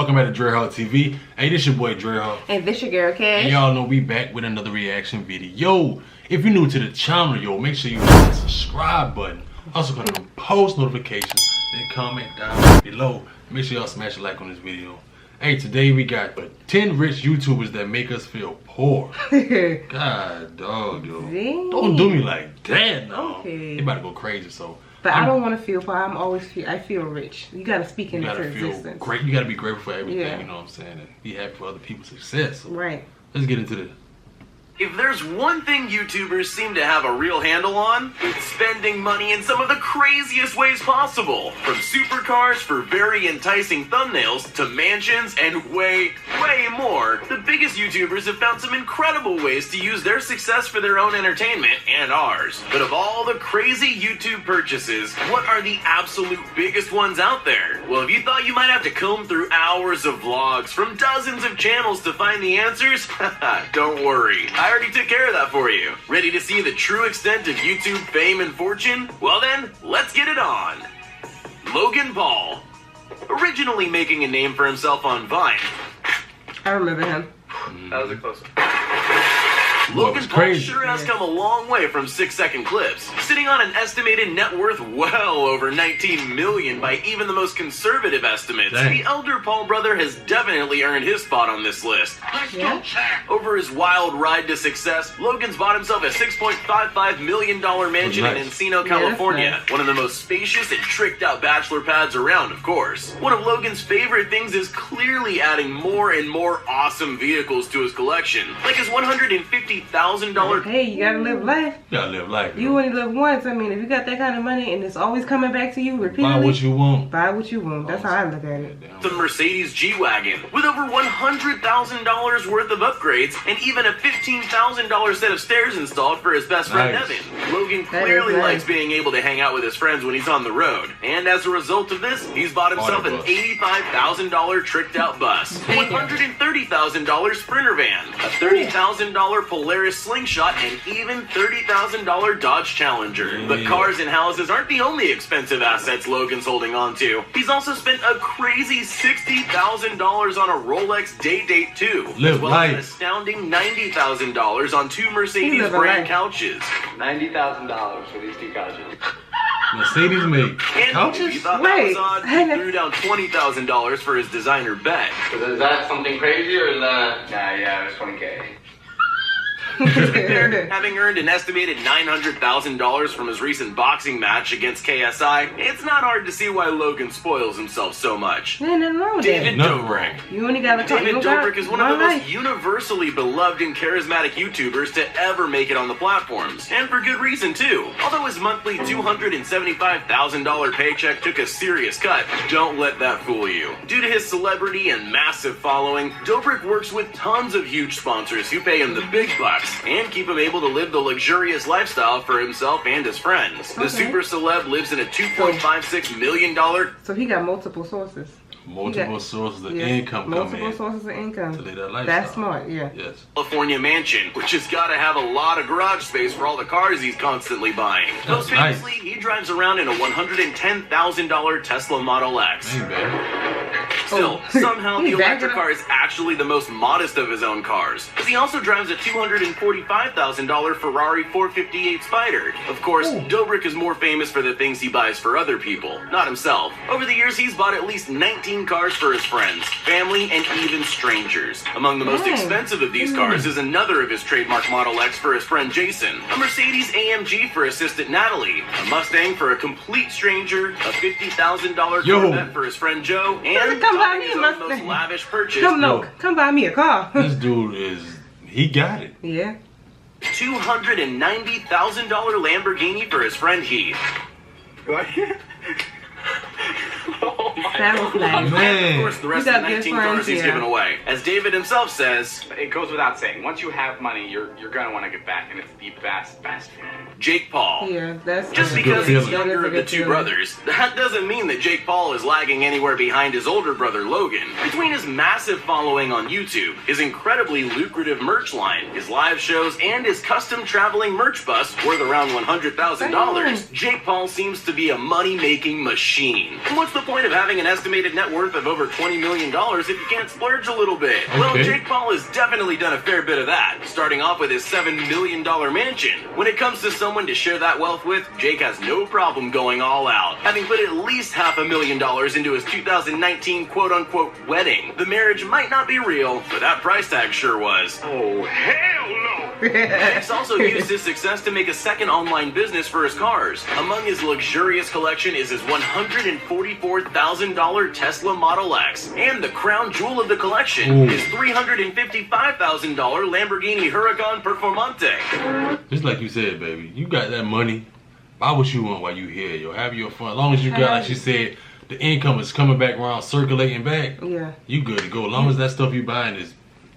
welcome back to Dre Hall TV. Hey, this your boy Dre Hall. And this your girl Cash. And y'all know we back with another reaction video. If you're new to the channel, yo, make sure you hit that subscribe button. Also click on post notifications, then comment down below. Make sure y'all smash a like on this video. Hey, today we got 10 rich YouTubers that make us feel poor. God, dog, yo. Don't do me like that, no. Okay. They about to go crazy, so. But I don't want to feel poor. I feel rich. You gotta speak into existence. Great. You gotta be grateful for everything. You know what I'm saying? And be happy for other people's success. So right. Let's get into this. If there's one thing YouTubers seem to have a real handle on, it's spending money in some of the craziest ways possible. From supercars for very enticing thumbnails to mansions and way more, the biggest YouTubers have found some incredible ways to use their success for their own entertainment and ours. But of all the crazy YouTube purchases, what are the absolute biggest ones out there? Well, if you thought you might have to comb through hours of vlogs from dozens of channels to find the answers, don't worry. I already took care of that for you. Ready to see the true extent of YouTube fame and fortune? Well then, let's get it on. Logan Paul. Originally making a name for himself on Vine. I remember him. That was a close one. Logan Paul sure has come a long way from 6-second clips, sitting on an estimated net worth well over 19 million by even the most conservative estimates. Dang. The elder Paul brother has definitely earned his spot on this list. Over his wild ride to success, Logan's bought himself a $6.55 million mansion in Encino, California. One of the most spacious and tricked out bachelor pads around, of course. One of Logan's favorite things is clearly adding more and more awesome vehicles to his collection, like his $150,000. Hey, you gotta live life. You gotta live life. You only live once. I mean, if you got that kind of money and it's always coming back to you repeatedly, buy what you want. Buy what you want. That's how I look at it. The Mercedes G-Wagon, with over $100,000 worth of upgrades and even a $15,000 set of stairs installed for his best friend Evan. Logan clearly likes being able to hang out with his friends when he's on the road, and as a result of this, he's bought himself an $85,000 tricked out bus, a $130,000 Sprinter van, a $30,000 Polaris Slingshot, and even $30,000 Dodge Challenger. But cars and houses aren't the only expensive assets Logan's holding on to. He's also spent a crazy $60,000 on a Rolex Day-Date 2, as well as an astounding $90,000 on 2 Mercedes brand couches. $90,000 for these 2 couches. Mercedes made couches? If you thought that was odd, he threw down $20,000 for his designer bed. Is that something crazy or is that... Nah, yeah, it was 20K. Having earned an estimated $900,000 from his recent boxing match against KSI, it's not hard to see why Logan spoils himself so much. David Dobrik. You only got David Dobrik is one of the most universally beloved and charismatic YouTubers to ever make it on the platforms, and for good reason too. Although his monthly $275,000 paycheck took a serious cut, don't let that fool you. Due to his celebrity and massive following, Dobrik works with tons of huge sponsors who pay him the big bucks and keep him able to live the luxurious lifestyle for himself and his friends. The super celeb lives in a $2.56 million... So he got multiple sources. Multiple sources of income coming in. Multiple sources of income. To live that lifestyle. That's smart, yeah. Yes. California mansion, which has got to have a lot of garage space for all the cars he's constantly buying. Most famously, he drives around in a $110,000 Tesla Model X. Ain't bad. Still, somehow the electric car is actually the most modest of his own cars, because he also drives a $245,000 Ferrari 458 Spider. Of course, Dobrik is more famous for the things he buys for other people, not himself. Over the years, he's bought at least 19 cars for his friends, family, and even strangers. Among the most expensive of these cars is another of his trademark Model X for his friend Jason, a Mercedes AMG for assistant Natalie, a Mustang for a complete stranger, a $50,000 Corvette for his friend Joe, and his own most lavish purchase. Come buy me a car. This dude he got it. Yeah. $290,000 Lamborghini for his friend Heath. Oh my God. And of course, the rest of the 19 cars he's given away. As David himself says, it goes without saying, once you have money, you're gonna want to get back, and it's the best feeling. Jake Paul. Yeah, that's just because he's younger of the 2 brothers, that doesn't mean that Jake Paul is lagging anywhere behind his older brother Logan. Between his massive following on YouTube, his incredibly lucrative merch line, his live shows, and his custom traveling merch bus worth around $100,000, Jake Paul seems to be a money-making machine. And what's the point of having an estimated net worth of over $20 million if you can't splurge a little bit. Okay. Well, Jake Paul has definitely done a fair bit of that, starting off with his $7 million mansion. When it comes to someone to share that wealth with, Jake has no problem going all out, having put at least $500,000 into his 2019 quote-unquote wedding. The marriage might not be real, but that price tag sure was. Oh, hell no! Jake's also used his success to make a second online business for his cars. Among his luxurious collection is his $144,000 Tesla Model X, and the crown jewel of the collection, his $355,000 Lamborghini Huracan Performante. Just like you said, baby, you got that money. Buy what you want while you here, yo. Have your fun. As long as you got, like she said, the income is coming back around, circulating back. Yeah. You good to go. As long as that stuff you buying is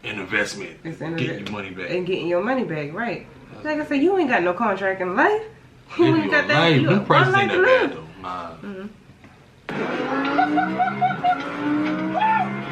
an investment. It's getting your money back. And getting your money back, right. Like I said, you ain't got no contract in life. You Maybe ain't got that. life. You Them got prices one ain't life to that live. bad, though. Nah.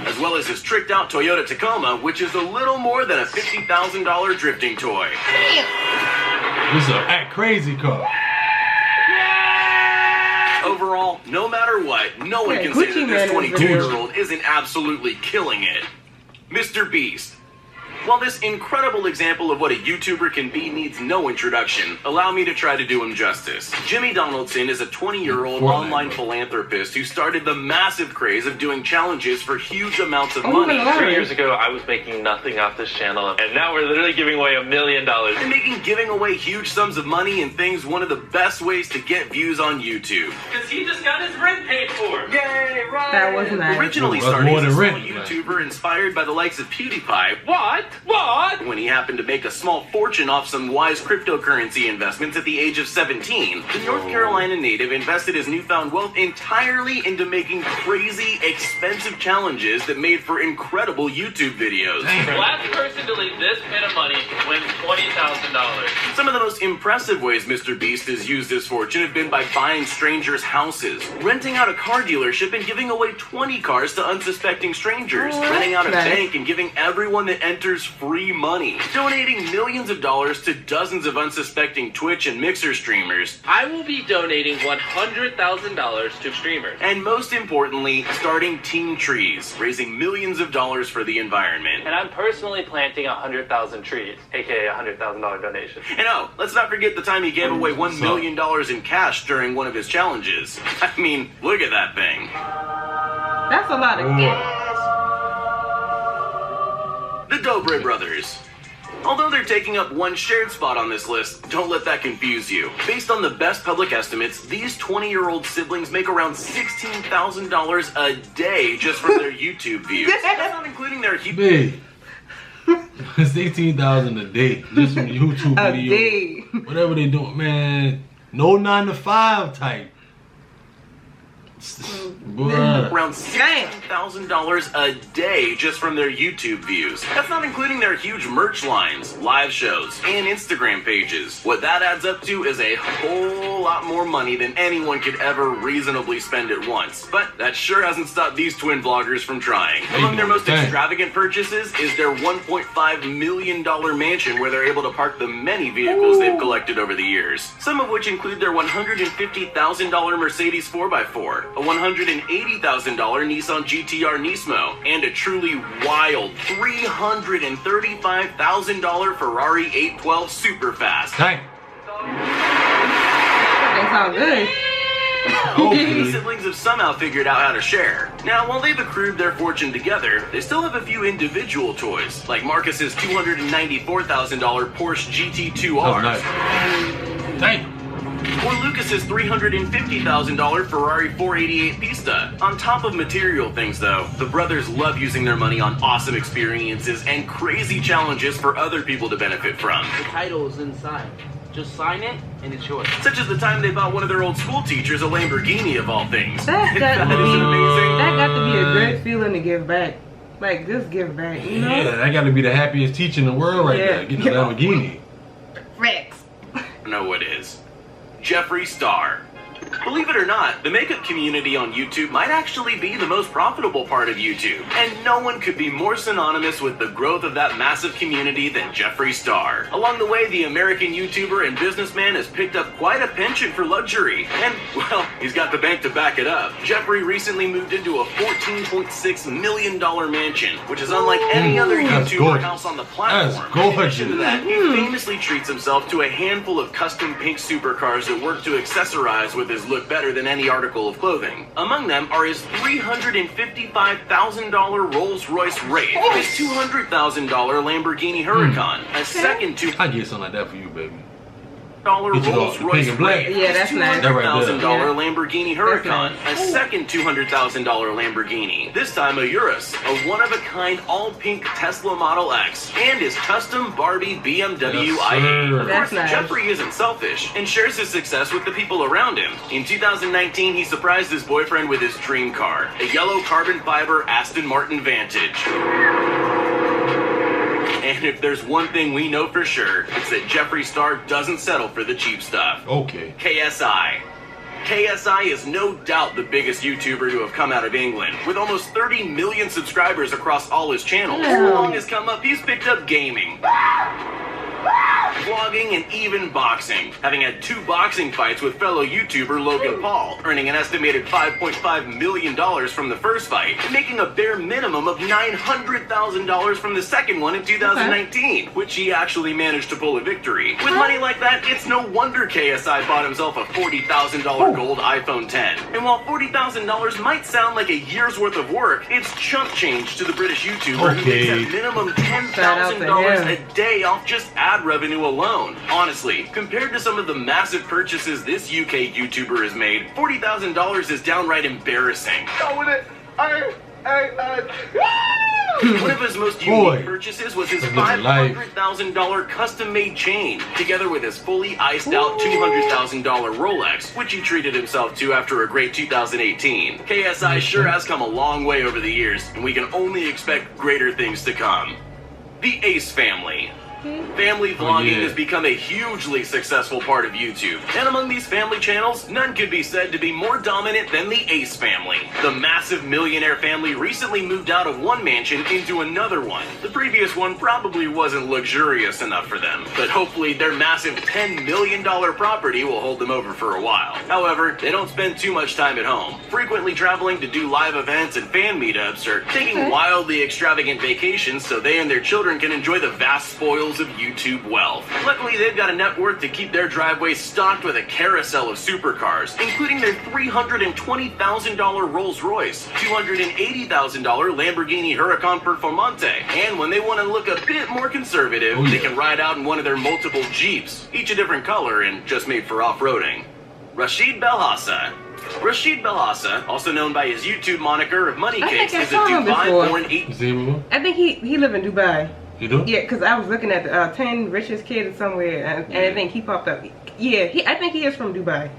As well as his tricked out Toyota Tacoma, which is a little more than a $50,000 drifting toy. This is a act crazy car. Overall, no matter what, no one Yeah, can say Gucci that this Man is 22-year-old isn't absolutely killing it. MrBeast. While this incredible example of what a YouTuber can be needs no introduction, allow me to try to do him justice. Jimmy Donaldson is a 20-year-old online philanthropist who started the massive craze of doing challenges for huge amounts of money. 3 years ago, I was making nothing off this channel, and now we're literally giving away $1 million. And making giving away huge sums of money and things one of the best ways to get views on YouTube. Because he just got his rent paid for. Yay, right! That was nice. Originally That's starting more as a than small rent, YouTuber inspired by the likes of PewDiePie, What? when he happened to make a small fortune off some wise cryptocurrency investments at the age of 17, the North Carolina native invested his newfound wealth entirely into making crazy, expensive challenges that made for incredible YouTube videos. The last person to leave this pit of money wins $20,000. Some of the most impressive ways MrBeast has used his fortune have been by buying strangers' houses, renting out a car dealership and giving away 20 cars to unsuspecting strangers, renting out a Nice. bank and giving everyone that enters free money, donating millions of dollars to dozens of unsuspecting Twitch and Mixer streamers, I will be donating $100,000 to streamers. and most importantly, starting teen trees, raising millions of dollars for the environment. And I'm personally planting 100,000 trees, aka a $100,000 donation. And oh, let's not forget the time he gave away $1 million in cash during one of his challenges. I mean, look at that thing. That's a lot of gas. The Dobre brothers. Although they're taking up one shared spot on this list, don't let that confuse you. Based on the best public estimates, these 20-year-old siblings make around $16,000 a day just from their YouTube views. That's not including their Big. 16,000 a day just from YouTube A videos. day. Whatever they doing, man. No 9 to 5 type. Bruh. around $16,000 a day just from their YouTube views. That's not including their huge merch lines, live shows, and Instagram pages. What that adds up to is a whole lot more money than anyone could ever reasonably spend at once. But that sure hasn't stopped these twin vloggers from trying. Among their most extravagant purchases is their $1.5 million mansion where they're able to park the many vehicles they've collected over the years. Some of which include their $150,000 Mercedes 4x4, a $180,000 Nissan GTR Nismo, and a truly wild $335,000 Ferrari 812 Superfast. Dang. They sound good. The siblings have somehow figured out how to share. Now, while they've accrued their fortune together, they still have a few individual toys, like Marcus's $294,000 Porsche GT2R. That's nice. Dang. Or Lucas's $350,000 Ferrari 488 Pista. On top of material things, though, the brothers love using their money on awesome experiences and crazy challenges for other people to benefit from. The title is inside. Just sign it, and it's yours. Such as the time they bought one of their old school teachers a Lamborghini, of all things. That got to Isn't be amazing? that got to be a great feling to give back. Like just give back, you know? Yeah, that got to be the happiest teacher in the world right there. Getting a Lamborghini. Rex. No, it is. Jeffree Star. Believe it or not, the makeup community on YouTube might actually be the most profitable part of YouTube, and no one could be more synonymous with the growth of that massive community than Jeffree Star. Along the way, the American YouTuber and businessman has picked up quite a penchant for luxury, and, well, he's got the bank to back it up. Jeffree recently moved into a $14.6 million mansion, which is unlike any other YouTuber house on the platform. In addition to that, he famously treats himself to a handful of custom pink supercars that work to accessorize with his look better than any article of clothing. Among them are his $355,000 Rolls-Royce Wraith, his $200,000 Lamborghini Huracan, a second I get something like that for you, baby. Rolls-Royce Wraith, yeah, that's nice. $200,000 Lamborghini Huracan, a second $200,000 Lamborghini, this time a Urus, a one-of-a-kind all-pink Tesla Model X, and his custom Barbie BMW i8. Of course, Jeffree isn't selfish and shares his success with the people around him. In 2019, he surprised his boyfriend with his dream car, a yellow carbon fiber Aston Martin Vantage. And if there's one thing we know for sure, it's that Jeffree Star doesn't settle for the cheap stuff. Okay. KSI. KSI is no doubt the biggest YouTuber to have come out of England, with almost 30 million subscribers across all his channels. Along his come up, he's picked up gaming, vlogging, and even boxing, having had 2 boxing fights with fellow YouTuber Logan Paul, earning an estimated $5.5 million from the first fight, and making a bare minimum of $900,000 from the second one in 2019, which he actually managed to pull a victory. With money like that, it's no wonder KSI bought himself a $40,000 gold iPhone 10. And while $40,000 might sound like a year's worth of work, it's chump change to the British YouTuber who makes a minimum $10,000 a day off just ad revenue alone. Honestly, compared to some of the massive purchases this UK YouTuber has made, $40,000 is downright embarrassing. One of his most unique purchases was his $500,000 custom-made chain, together with his fully iced-out $200,000 Rolex, which he treated himself to after a great 2018. KSI sure has come a long way over the years, and we can only expect greater things to come. The Ace family. Family vlogging has become a hugely successful part of YouTube, and among these family channels, none could be said to be more dominant than the Ace family. The massive millionaire family recently moved out of one mansion into another one. The previous one probably wasn't luxurious enough for them, but hopefully their massive $10 million property will hold them over for a while. However, they don't spend too much time at home, frequently traveling to do live events and fan meetups, or taking wildly extravagant vacations so they and their children can enjoy the vast spoils of YouTube wealth. Luckily, they've got a net worth to keep their driveway stocked with a carousel of supercars, including their $320,000 Rolls-Royce, $280,000 Lamborghini Huracan Performante, and when they want to look a bit more conservative, they can ride out in one of their multiple Jeeps, each a different color and just made for off-roading. Rashid Belhassa. Rashid Belhassa, also known by his YouTube moniker of Money Cakes, is a Dubai-born I think he live in Dubai. You do? Yeah, because I was looking at the 10 richest kids somewhere, and I think he popped up. Yeah, I think he is from Dubai.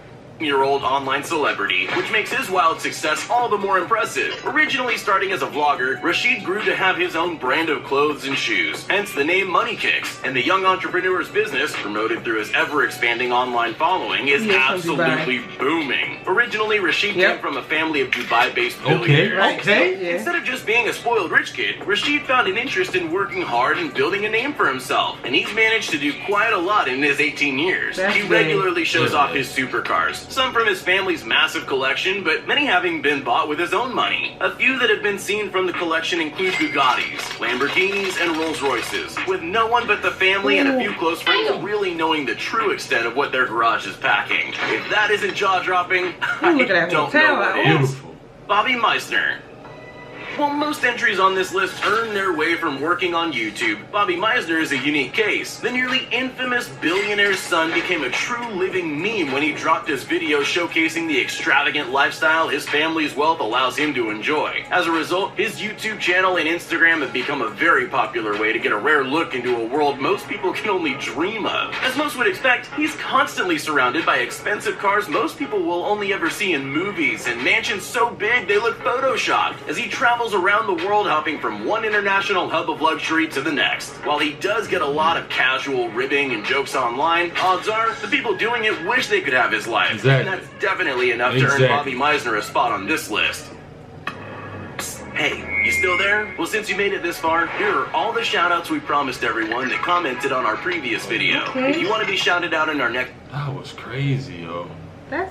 Year-old online celebrity, which makes his wild success all the more impressive. Originally starting as a vlogger, Rashid grew to have his own brand of clothes and shoes, hence the name Money Kicks, and the young entrepreneur's business, promoted through his ever-expanding online following, is absolutely booming. Originally, Rashid came from a family of Dubai-based billionaires. Instead of just being a spoiled rich kid, Rashid found an interest in working hard and building a name for himself, and he's managed to do quite a lot in his 18 years. He regularly shows off his supercars, some from his family's massive collection, but many having been bought with his own money. A few that have been seen from the collection include Bugattis, Lamborghinis, and Rolls Royces, with no one but the family and a few close friends really knowing the true extent of what their garage is packing. If that isn't jaw-dropping, I don't know what is. Bobby Meisner. While most entries on this list earn their way from working on YouTube, Bobby Meisner is a unique case. The nearly infamous billionaire's son became a true living meme when he dropped his video showcasing the extravagant lifestyle his family's wealth allows him to enjoy. As a result, his YouTube channel and Instagram have become a very popular way to get a rare look into a world most people can only dream of. As most would expect, he's constantly surrounded by expensive cars most people will only ever see in movies, and mansions so big they look photoshopped, as he travels travels around the world hopping from one international hub of luxury to the next. While he does get a lot of casual ribbing and jokes online, odds are the people doing it wish they could have his life. Exactly. And that's definitely enough to earn Bobby Meisner a spot on this list. Hey, you still there? Well, since you made it this far, here are all the shout-outs we promised everyone that commented on our previous video. Okay. If you want to be shouted out in our next... That was crazy, yo. That's.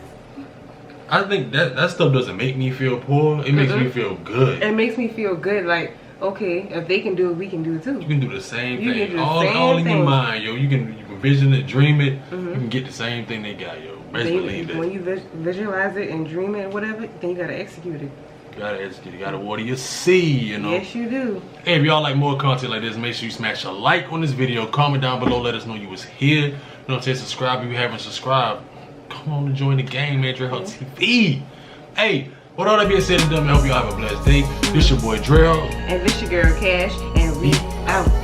I think that stuff doesn't make me feel poor. It makes me feel good. It makes me feel good. Like, okay, if they can do it, we can do it too. You can do the same You thing. can do the all same in your thing. mind, yo. You can vision it, dream it. You can get the same thing they got, yo. Best believe that. When you visualize it and dream it, whatever, then you gotta execute it. You gotta execute. You gotta water your seed, you know. Yes, you do. Hey, if y'all like more content like this, make sure you smash a like on this video. Comment down below. Let us know you was here. You know what I'm saying? Subscribe if you haven't subscribed. Come on and join the gang, man. Drell TV. Hey, with all that being said and done, I hope y'all have a blessed day. This your boy Drell. And this your girl Cash, and we out.